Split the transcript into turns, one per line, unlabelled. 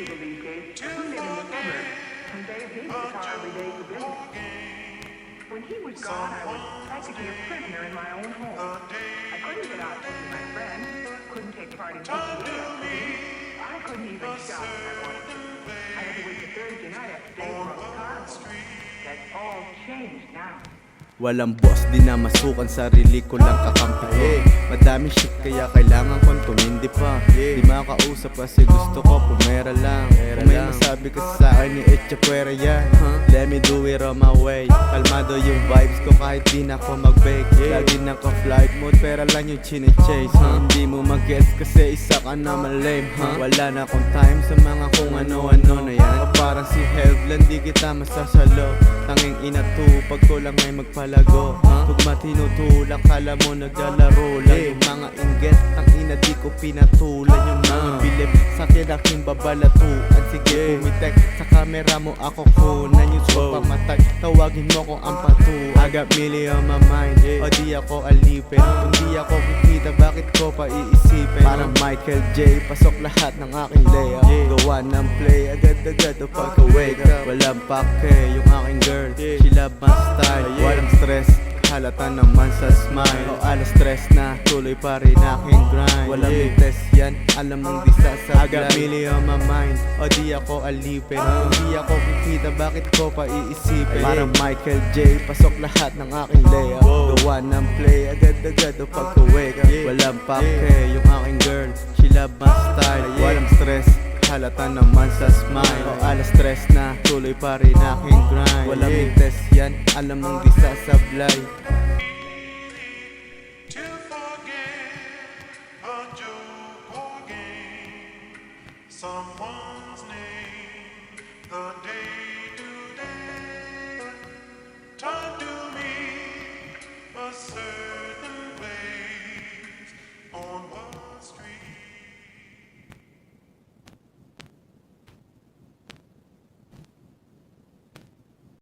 people these days who live in the suburbs and they his guitar every day for business. When he was gone, I was practically a prisoner in my own home. I couldn't get out to see my friends, couldn't take part in PTA activities. I couldn't even shop if I wanted to. I had to wait till Thursday night after day for a car. That's all changed now.
Walang boss, di na masukan, sarili ko lang kakampi ko. Madaming shit kaya kailangan kong tumindi pa. Di makausap kasi gusto ko pumera lang. Kung may masabi ka sa akin ni Etcha Puera yan, let me do it on my way. Kalmado yung vibes ko kahit di na ako mag-bake. Lagi naka-flight mode pera lang yung chine-chase. Hindi mo mag-gets kasi isa ka naman lame. Wala na akong time sa mga kung ano-ano na yan. O parang si Heaven, di kita masasalo. Tanging inatupag ko lang ay magpalago. Tugma tinutulak, kala mo naglalaro lang. Yung mga inggit, ang ina di ko pinatulan. Yung mga bilib sa aking babalatuan. Sige pumitek, sa camera mo ako kunan. Yung so pamatay, tawagin mo ko ang patu. I got million on my mind, o di ako alipin. Kung di ako kikita, bakit ko pa iisipin? Parang Michael J, pasok lahat ng aking layup. Gawa ng play, agad-agad o pagka-wake up. Walang pake, yung aking girl, she love my style. Walang stress, halata naman sa smile. O alas stress na, tuloy pa rin aking grind. Walang test yan, alam mong di sasablay. I got million on my mind, o di ako alipin. Kung di ako kikita, bakit ko pa iisipin? Parang Michael J, pasok lahat ng aking layup. Gawa ng play, agad-agad o pagka-wake up. Walang pake, yung aking girl, she love my style. Walang stress, halata naman sa smile. O alas stress na, tuloy pa rin aking grind. Walang test yan, alam mong di sasablay.
To forget a joke or game, someone's name, the day